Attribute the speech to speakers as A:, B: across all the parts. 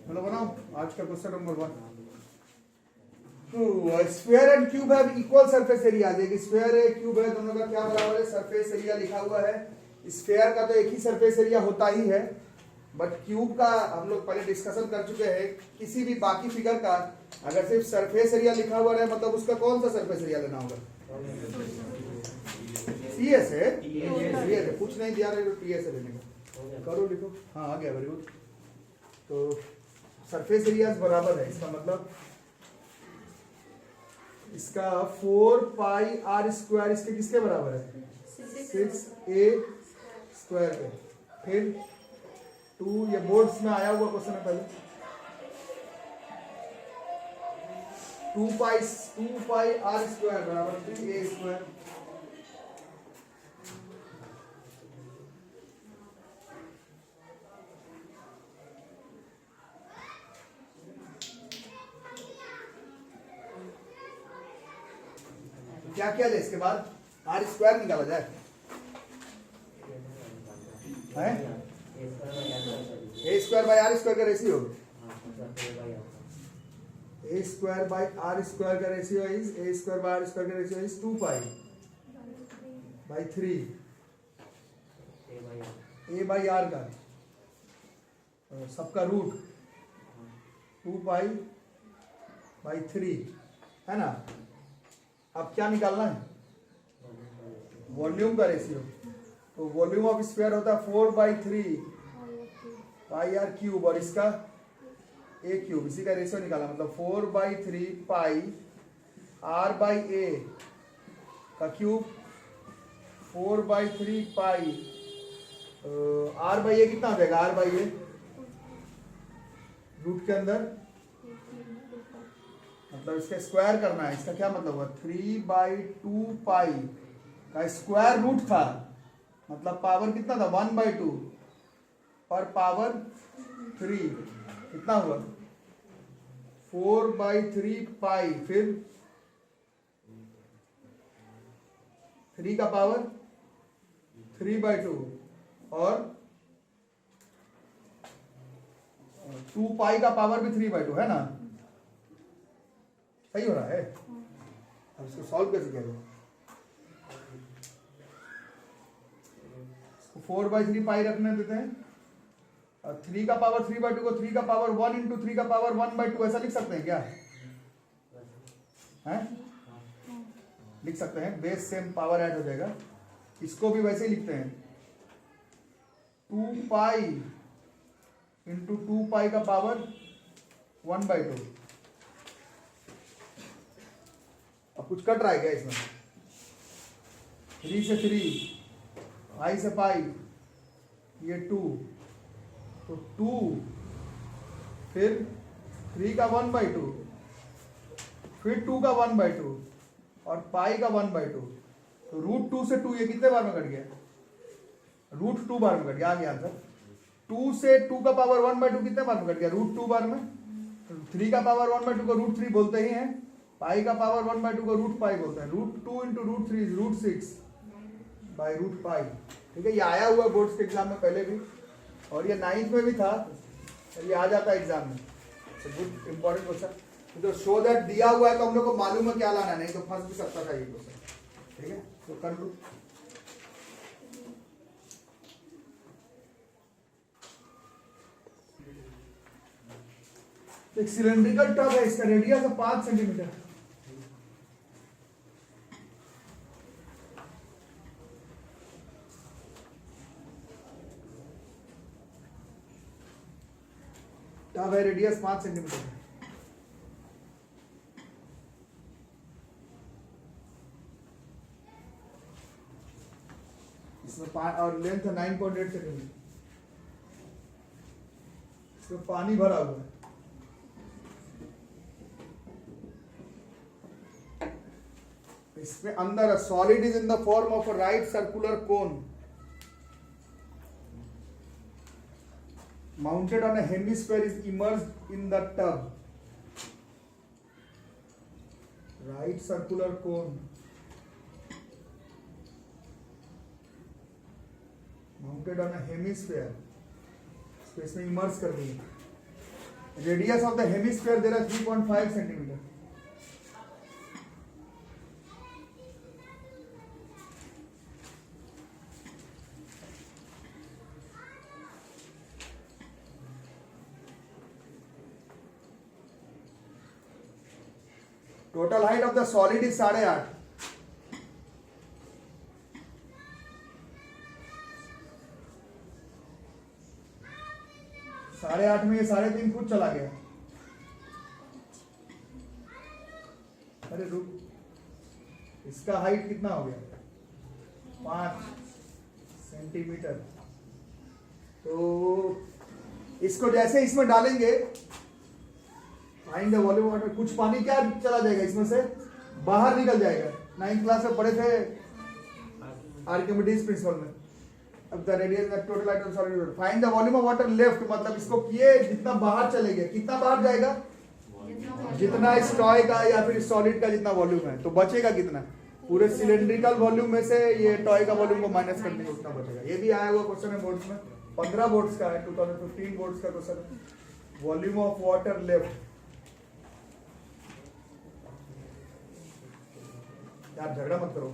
A: मतलब बनाओ आज का क्वेश्चन नंबर 1। तो sphere and cube have equal surface area. एक स्फीयर है, क्यूब है, दोनों का क्या बराबर है? सरफेस एरिया लिखा हुआ है। स्फीयर का तो एक ही सरफेस एरिया होता ही है, बट क्यूब का हम लोग पहले डिस्कशन कर चुके हैं। किसी भी बाकी फिगर का अगर सिर्फ सरफेस एरिया लिखा हुआ है मतलब उसका कौन सा सरफेस एरिया लेना होगा? टीएस है, टीएस है, कुछ नहीं दिया तो टीएस है लेने का। करो लिखो, हाँ आ गया, वेरी गुड। तो सरफेस एरिया बराबर है, इसका मतलब इसका 4 पाई आर स्क्वायर इसके किसके बराबर है? 6a स्क्वायर के। फिर 2, ये बोर्ड्स में आया हुआ क्वेश्चन है पहले। 2 पाई आर स्क्वायर बराबर 3a स्क्वायर। क्या किया जाए इसके बाद? आर स्क्वायर निकाला जाए है? A square by R square का ratio, A square by R square का ratio is, A square by R square का ratio is 2 pi by 3 A by R का सबका रूट 2 पाई बाई 3 है ना। अब क्या निकालना है? वॉल्यूम का रेशियो। तो वॉल्यूम ऑफ स्फीयर होता है 4 बाई 3 पाई आर क्यूब, और इसका ए क्यूब, इसी का रेशियो निकाला मतलब 4 by 3 pi R by A का cube 4 by 3 pi R by A कितना हो जाएगा? आर बाई ए रूट के अंदर मतलब इसका स्क्वायर करना है। इसका क्या मतलब हुआ? 3 बाई 2 पाई का स्क्वायर रूट था, मतलब पावर कितना था? 1 बाई 2 पर पावर 3 कितना हुआ? 4 बाई 3 पाई, फिर 3 का पावर 3 बाई 2 और 2 पाई का पावर भी 3 बाई 2 है ना। सही हो रहा है? अब इसको सॉल्व कैसे किया जाए? 4 बाई 3 पाई रखने देते हैं, और 3 का पावर 3 बाई 2 को 3 का पावर 1 इंटू 3 का पावर 1 बाई 2 ऐसा लिख सकते हैं क्या? हैं? लिख सकते हैं, बेस सेम पावर ऐड हो जाएगा। इसको भी वैसे ही लिखते हैं 2 पाई इंटू 2 पाई का पावर 1 बाई 2। अब कुछ कट रहा है क्या इसमें? 3 से 3, पाई से पाई, ये 2, तो 2, फिर 3 का 1 बाई 2, फिर 2 का 1 बाई 2 और पाई का 1 बाई 2। तो रूट 2 से 2 ये कितने बार में कट गया? रूट 2 बार में कट गया। आ गया आंसर। 2 से 2 का पावर 1 बाई 2 कितने बार में कट गया? रूट 2 बार में। 3 का पावर 1 बाई 2 को रूट 3 बोलते ही हैं, पाई का पावर 1 बाई 2 को रूट पाई बोलते हैं। Root 2 into root 3 is root 6 by root pi. ठीक है, ये आया हुआ बोर्ड्स के एग्जाम में पहले भी, और ये 9th में भी था, ये आ जाता है एग्जाम में। Good important question. तो शो दैट दिया हुआ है तो हम लोग को मालूम है क्या लाना है, नहीं तो फंस भी सकता था ये क्वेश्चन। ठीक है, तो कर लो। एक सिलेंड्रिकल टब है, इसका रेडियस है 5 सेंटीमीटर। टब है, रेडियस 5 सेंटीमीटर है। इसमें और लेंथ है 9.8 सेंटीमीटर। इसमें पानी भरा हुआ है। इसमें अंदर solid is in the form of a right circular cone mounted on a hemisphere is immersed in the tub. Right circular cone mounted on a hemisphere, इसमें इमर्स कर दिए। रेडियस ऑफ द हेमिस्फीयर दे रहा 3.5 centimetre. Total height of the solid is 8.5। साढ़े आठ में ये 3.5 foot चला गया। अरे रुक, इसका हाइट कितना हो गया? 5 सेंटीमीटर। तो इसको जैसे इसमें डालेंगे, फाइंड द वॉल्यूम वाटर, कुछ पानी क्या चला जाएगा इसमें से, बाहर निकल जाएगा। 9th क्लास में पढ़े थे आर्किमिडीज प्रिंसिपल में। अब the radius of total height of solid, find the volume of water left, मतलब इसको किए जितना बाहर चले गए, कितना बाहर जाएगा? जितना इस टॉय का या फिर सॉलिड का जितना वॉल्यूम है। तो बचेगा कितना? पूरे सिलेंड्रिकल वॉल्यूम में से ये टॉय का वॉल्यूम को माइनस करने को उतना बचेगा। ये भी आया हुआ क्वेश्चन है बोर्ड्स में, 15 बोर्ड्स का है, 2015 बोर्ड्स का question. Volume of water left, यार झगड़ा मत करो।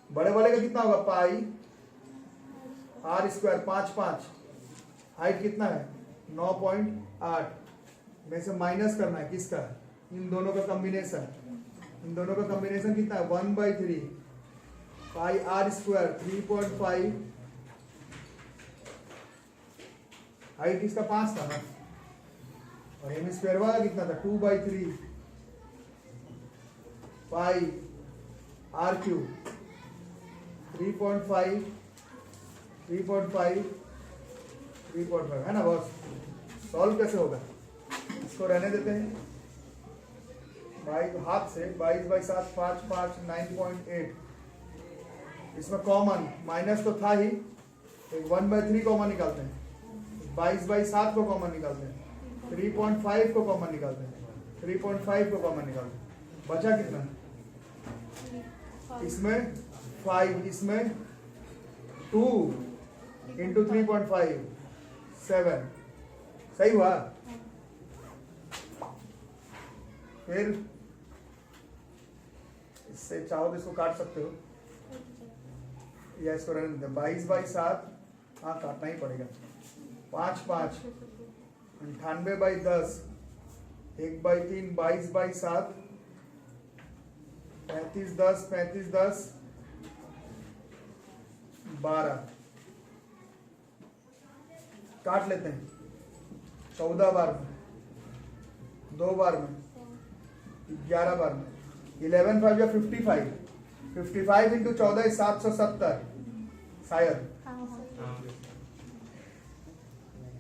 A: बड़े वाले का कितना होगा? पाई आर स्क्वायर, 5 हाइट कितना है? 9.8 में से माइनस करना है किसका? इन दोनों का कॉम्बिनेशन। इन दोनों का कॉम्बिनेशन कितना है? 1/3 पाई आर स्क्वायर, 3.5। हाइट इसका 5 था ना, और हेमिस्फीयर वाला कितना था? 2/3 पाई आर क्यूब, 3.5 है ना बॉस। सॉल्व कैसे होगा? इसको रहने देते हैं, 22 हाथ से 22/7 5 9.8। इसमें कॉमन माइनस तो था ही, एक 1/3 कॉमन निकालते हैं, 22/7 को कॉमन निकालते हैं, 3.5 को कॉमन निकालते हैं, 3.5 को कॉमन निकालते हैं। बचा कितना? इसमें 5, इसमें 2 इंटू 3.5 7। सही हुआ? फिर इससे चाहो तो इसको काट सकते हो या इसको रहने देते। 22/7, हाँ काटना ही पड़ेगा। 5 98/10, 1/3 22/7, 35/10 35/10 12। काट लेते हैं 14 बार में, 2 बार में, 11 बार में। 11 5 या 55, 55 इंटू 14 770 शायद।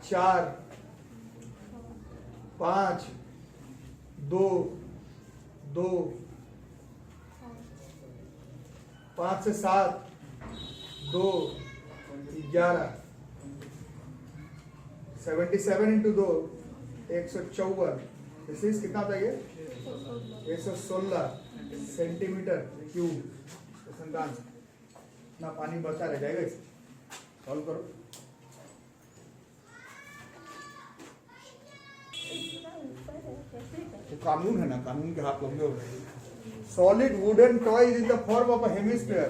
A: 4 5 2 2 5 से 7 2 11 77 इंटू 2 154। दिस इज कितना होता है ये? 116 सेंटीमीटर क्यूब। ना पानी बचा रह जाएगा। इसे सॉल्व करो। तो कानून है ना, कानून के हाथ लंबे हो गए। Solid wooden toy is in the form of a hemisphere.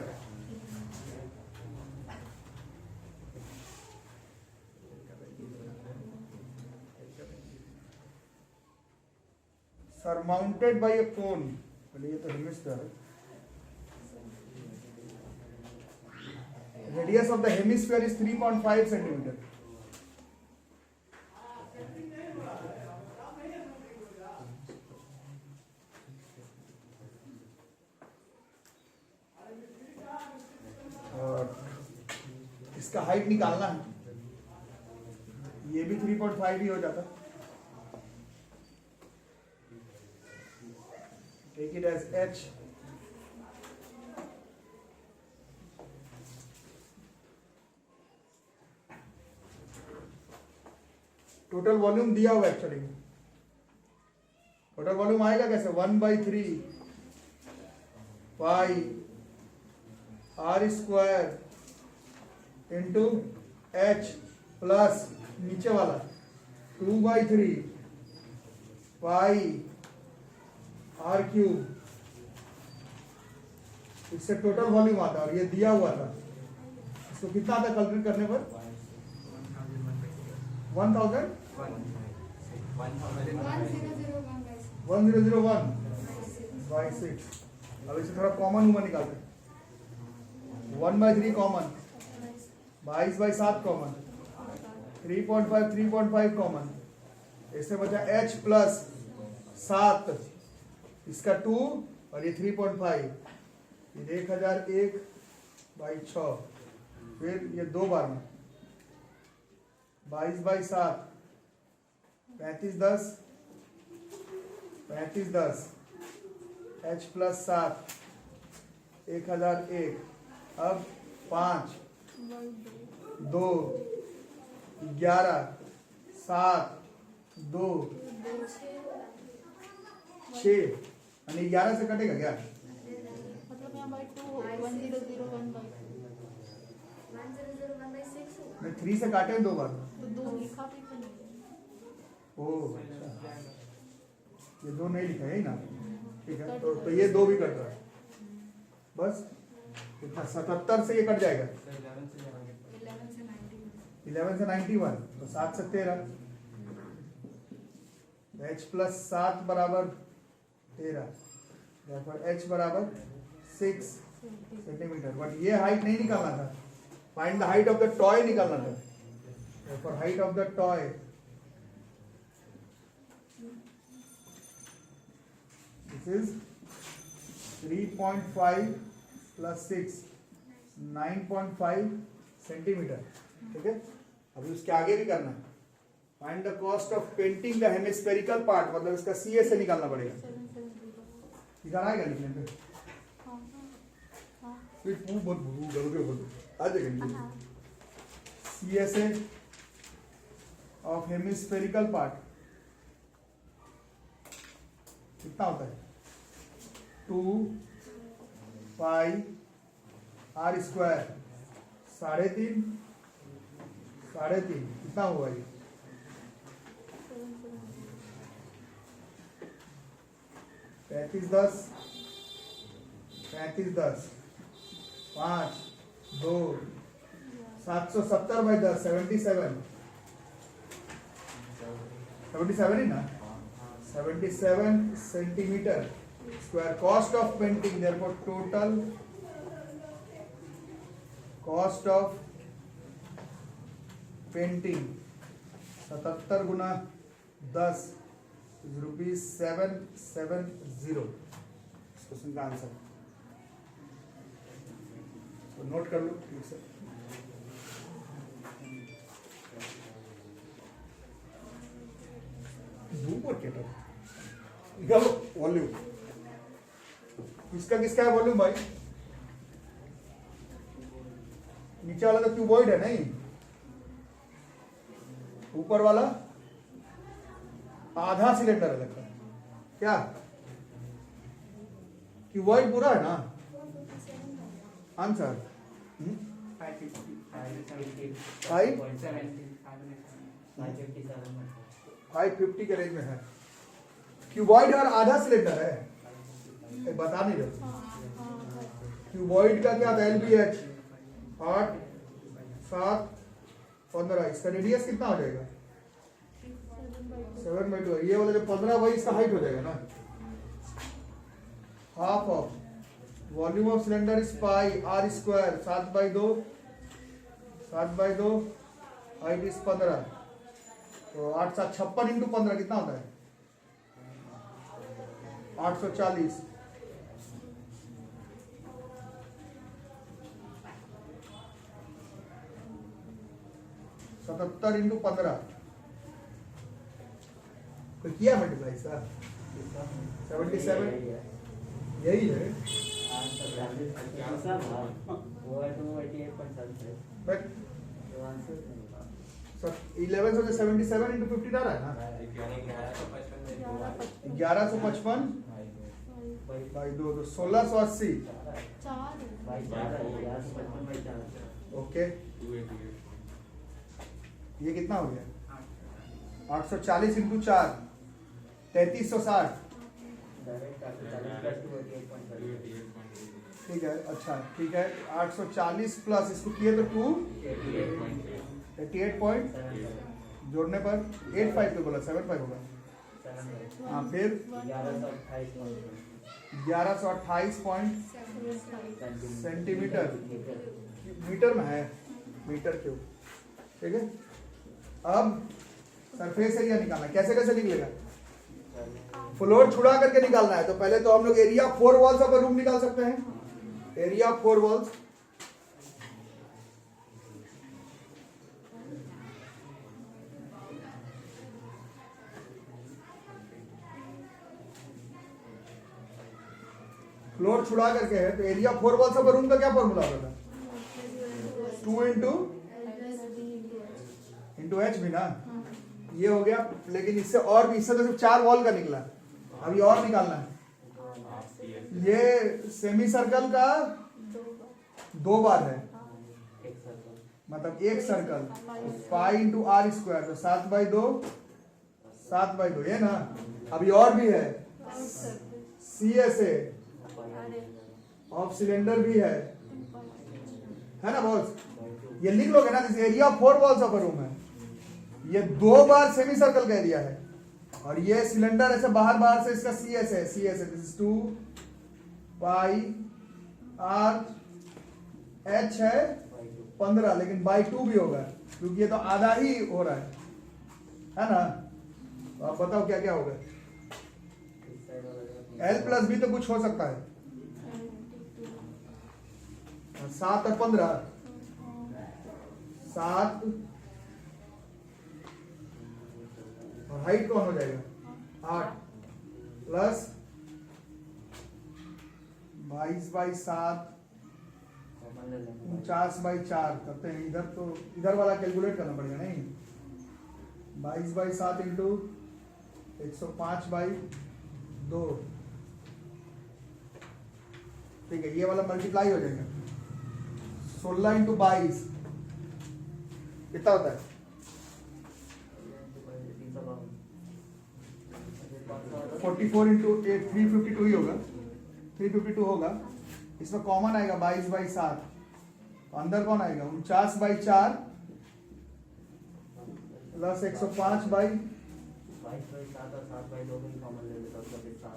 A: surmounted by a cone। ये तो हेमिस्फीयर है। Radius of the hemisphere is 3.5 centimetre. और इसका हाइट निकालना है, ये भी 3.5 ही हो जाता। Take it as H। Total volume दिया हुआ एक्चुअली। टोटल वॉल्यूम आएगा कैसे? 1/3 pi r square into H plus नीचे वाला 2/3 पाई आर क्यूब, इससे टोटल वॉल्यूम आता है और ये दिया हुआ था, इसको कितना आता कैलकुलेट करने पर 1001/6। अब इसे थोड़ा कॉमन हुआ निकालते हैं, 1/3 कॉमन, 22/7 कॉमन, 3.5 कॉमन, इससे बचा h प्लस 7, इसका 2 और ये 3.5, ये 1001/6, फिर ये 2 बार में 22/7, 35/10, 35/10, h प्लस 7, 1001, अब 5, 2, 11, 7, 2, 6, यानी 11 से कटेगा क्या?
B: मतलब यहाँ बाई 2 1001/6
A: मैं 3 से काटे 2 बार,
B: तो 2 लिखा भी तो नहीं।
A: ओह अच्छा, ये 2 नहीं लिखा है ही ना, ठीक है, तो ये 2 भी कट रहा है, बस कितना 77 से ये कट जाएगा, 11 से 91, तो 7 से 13, h प्लस 7 बराबर 13, h बराबर 6 सेंटीमीटर, बट ये हाइट नहीं निकालना था, find the height of the toy निकालना था, for height of the toy this is 3.5 plus 6 9.5 centimetre, ठीक है। अभी उसके आगे भी करना है, find the cost of painting the hemispherical part, मतलब इसका CA से निकालना पड़ेगा,
B: 770।
A: इधर आएगा लिखने पे,
B: हाँ हाँ
A: फिर तू मत भूल गलती बोल आ जाएगा
B: हाँ।
A: CA से ऑफ हेमिस्फेरिकल पार्ट कितना होता है 2 पाई आर स्क्वायर, 3.5 कितना हुआ ये 35/10, 35/10, 5, 2, 770/10, 77 ही ना, 77 centimetre square, cost of painting, therefore total cost of painting 77 गुना 10 ₹770, इस क्वेश्चन का आंसर, तो नोट कर लो ठीक से। वॉल्यूम इसका किसका है वॉल्यूम भाई, नीचे वाला तो क्यूबॉइड है नहीं, ऊपर वाला आधा सिलेंडर है लगता है क्या, क्यूबॉइड पूरा है ना आंसर 550 के रेंज में है, क्यूबॉइड और आधा सिलेंडर है, बता नहीं रहे, क्यूबॉइड का क्या था LBH 8, 7, 15, इसका रेडियस कितना हो जाएगा 7/2, ये वाला जो 15 वही इसका हाइट हो जाएगा ना, half of volume of cylinder is pi r square, 7/2, height is 15, तो 8 7 56 इंटू 15 कितना होता है 840, सतहत्तर इंटू 15 तो किया मल्टीप्लाई सर 77, यही है बट 11 से 77 इंटू 50 आ रहा है ना, 1155 बाई 2 तो 1680, ओके ये कितना हो गया 840 इंटू 4 3360। ठीक है, अच्छा ठीक है, 840 प्लस इसको किए तो 288 पॉइंट जोड़ने पर 85 पे बोला 75 होगा। हाँ फिर 1128 पॉइंट सेंटीमीटर, मीटर में है, मीटर क्यूब। ठीक है, अब सरफेस एरिया निकालना है। कैसे कैसे निकलेगा? फ्लोर छुड़ा करके निकालना है। तो पहले तो हम लोग एरिया 4 वॉल्स ऑफ रूम निकाल सकते हैं। एरिया 4 वॉल्स, फ्लोर छुड़ा करके है तो एरिया 4 वॉल्स ऑफ रूम का क्या फॉर्मूला होता था? 2 इंटू एच भी ना, ये हो गया। लेकिन इससे और भी, इससे तो सिर्फ 4 वॉल का निकला, अभी और निकालना है। ये सेमी सर्कल का 2 बार है, मतलब एक circle pi into r square, तो 7/2 7/2 ये ना। अभी और भी है, CSA ऑफ सिलेंडर भी है ना बॉस? ये लिख लोगे ना, जैसे एरिया 4 वॉल्स ऑफ रूम है, ये 2 बार सेमी सर्कल का एरिया है, और ये सिलेंडर ऐसे बाहर बाहर से इसका CS है, this is 2 pi r, H है 15, लेकिन बाई 2 भी होगा क्योंकि ये तो आधा ही हो रहा है ना। तो आप बताओ क्या क्या होगा? L प्लस भी तो कुछ हो सकता है, 7 और 15, 7 और हाइट कौन हो जाएगा 8 प्लस 22/7 49/4 करते हैं। इधर तो इधर वाला कैलकुलेट करना पड़ेगा नहीं। 22/7 इंटू 105/2, ठीक है, ये वाला मल्टीप्लाई हो जाएगा। 16 इंटू 22 कितना होता है? 44 इंटू 8 352 ही होगा, 352 होगा। इसमें कॉमन आएगा 22/7, अंदर कौन आएगा 49/4 प्लस 105/,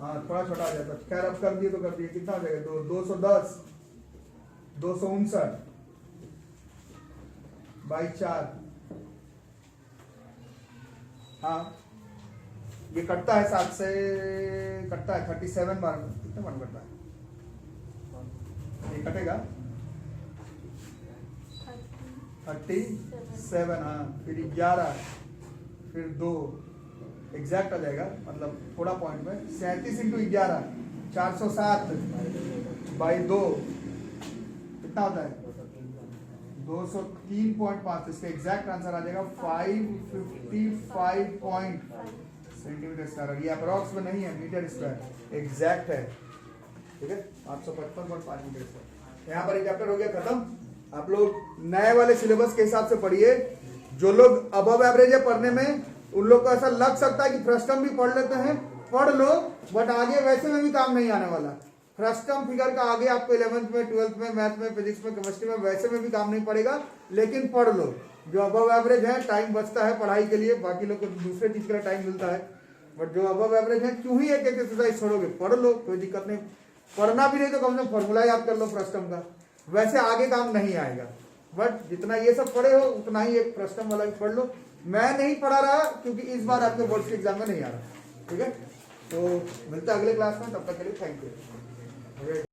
A: हाँ थोड़ा छोटा आ जाता है, खैर अब कर दिए तो कर दिए। कितना हो जाएगा 210 259/4। हाँ ये कटता है 7 से, कटता है 37 बार, कितने बार कटता है ये? कटेगा 37, हाँ फिर 11 फिर 2 एग्जैक्ट आ जाएगा, मतलब थोड़ा पॉइंट में। 37 इंटू 11 407/2 कितना होता है 203.5। इसका एग्जैक्ट आंसर आ जाएगा 555 सेंटीमीटर स्क्वायर। ये अप्रॉक्स में नहीं है, मीटर स्क्वायर एग्जैक्ट है। ठीक है, 855.5 मीटर स्क्वायर। यहाँ पर एक चैप्टर हो गया खत्म। आप लोग नए वाले सिलेबस के हिसाब से पढ़िए। जो लोग अबव एवरेज है पढ़ने में, उन लोग को ऐसा लग सकता है कि फ्रस्टम भी पढ़ लेते हैं, पढ़ लो, बट आगे वैसे में भी काम नहीं आने वाला। फ्रस्टम फिगर का आगे आपको 11th में 12th में मैथ में फिजिक्स में केमिस्ट्री में वैसे में भी काम नहीं पड़ेगा, लेकिन पढ़ लो। जो अबव एवरेज है टाइम बचता है पढ़ाई के लिए, बाकी लोग को दूसरे चीज के लिए टाइम मिलता है, बट जो अबव एवरेज है क्यों ही एक एक्सरसाइज छोड़ोगे, पढ़ लो, कोई दिक्कत नहीं। पढ़ना भी नहीं तो कम से कम फॉर्मूला याद कर लो फ्रस्टम का, वैसे आगे काम नहीं आएगा। बट जितना ये सब पढ़े हो उतना ही एक फ्रस्टम वाला भी पढ़ लो। मैं नहीं पढ़ा रहा क्योंकि इस बार आपके बोर्ड के एग्जाम में नहीं आ रहा। ठीक है, तो मिलता है अगले क्लास में, तब तक के लिए थैंक यू।